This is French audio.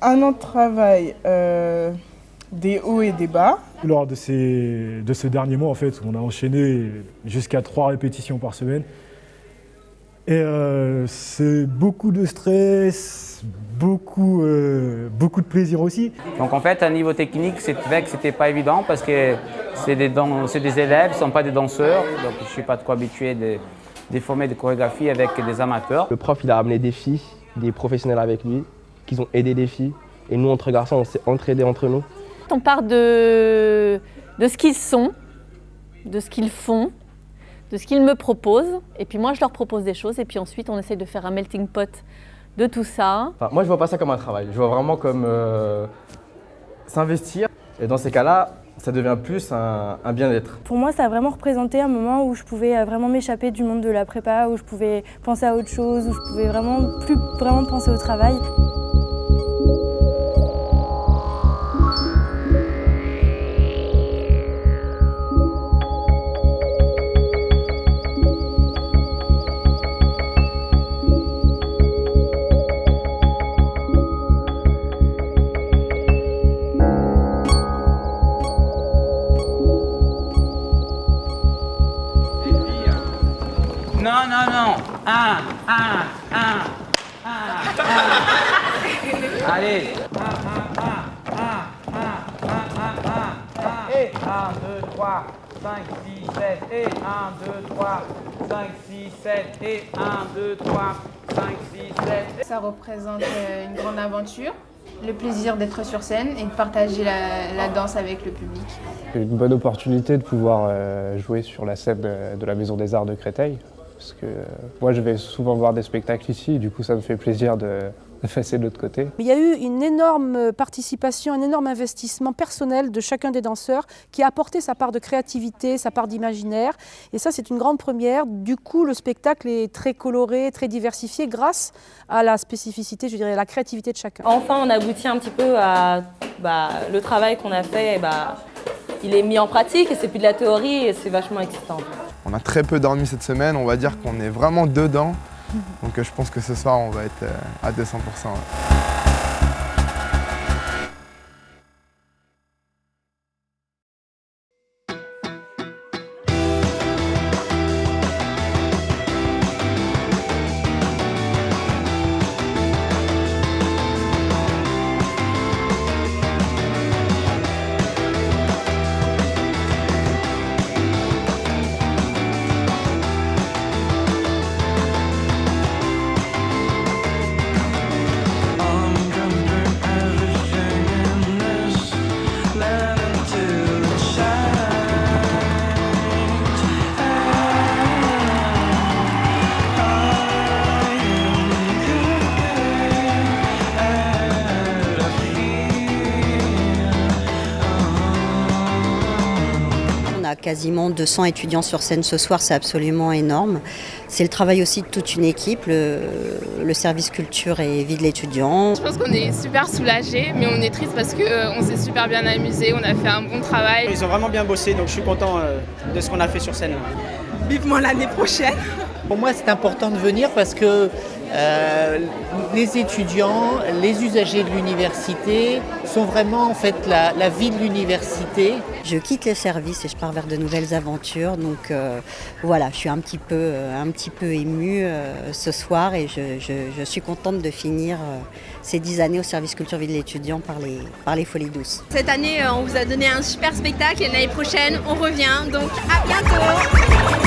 un an de travail, des hauts et des bas. Lors de ce dernier mois, en fait, on a enchaîné jusqu'à 3 répétitions par semaine. Et c'est beaucoup de stress, beaucoup de plaisir aussi. Donc en fait, à niveau technique, c'est vrai que c'était pas évident parce que c'est des élèves, ce ne sont pas des danseurs. Donc je ne suis pas trop habitué de former des chorégraphies avec des amateurs. Le prof, il a amené des filles, des professionnels avec lui, qui ont aidé les filles. Et nous, entre garçons, on s'est entraidés entre nous. On part de ce qu'ils sont, de ce qu'ils font, de ce qu'ils me proposent. Et puis moi, je leur propose des choses. Et puis ensuite, on essaie de faire un melting pot de tout ça. Enfin, moi, je ne vois pas ça comme un travail. Je vois vraiment comme s'investir. Et dans ces cas-là, ça devient plus un bien-être. Pour moi, ça a vraiment représenté un moment où je pouvais vraiment m'échapper du monde de la prépa, où je pouvais penser à autre chose, où je pouvais vraiment plus penser au travail. Non, non, non. Un. Allez. Et 1, 2, 3, 5, 6, 7. Et 1, 2, 3, 5, 6, 7. Et 1, 2, 3, 5, 6, 7. Ça représente une grande aventure, le plaisir d'être sur scène et de partager la danse avec le public. C'est une bonne opportunité de pouvoir jouer sur la scène de la Maison des Arts de Créteil. Parce que moi, je vais souvent voir des spectacles ici, du coup, ça me fait plaisir de passer de l'autre côté. Il y a eu une énorme participation, un énorme investissement personnel de chacun des danseurs qui a apporté sa part de créativité, sa part d'imaginaire. Et ça, c'est une grande première. Du coup, le spectacle est très coloré, très diversifié grâce à la spécificité, je dirais, à la créativité de chacun. Enfin, on aboutit un petit peu à le travail qu'on a fait. Il est mis en pratique et c'est plus de la théorie et c'est vachement excitant. On a très peu dormi cette semaine, on va dire qu'on est vraiment dedans. Donc je pense que ce soir, on va être à 200%. Quasiment 200 étudiants sur scène ce soir, c'est absolument énorme. C'est le travail aussi de toute une équipe, le service culture et vie de l'étudiant. Je pense qu'on est super soulagés, mais on est triste parce qu'on s'est super bien amusé, on a fait un bon travail. Ils ont vraiment bien bossé, donc je suis content de ce qu'on a fait sur scène. Vivement l'année prochaine. Pour moi, c'est important de venir parce que les étudiants, les usagers de l'université sont vraiment en fait la vie de l'université. Je quitte le service et je pars vers de nouvelles aventures, donc voilà, je suis un petit peu émue ce soir et je suis contente de finir ces 10 années au service culture vie de l'étudiant par les Folies Douces. Cette année, on vous a donné un super spectacle et l'année prochaine, on revient, donc à bientôt.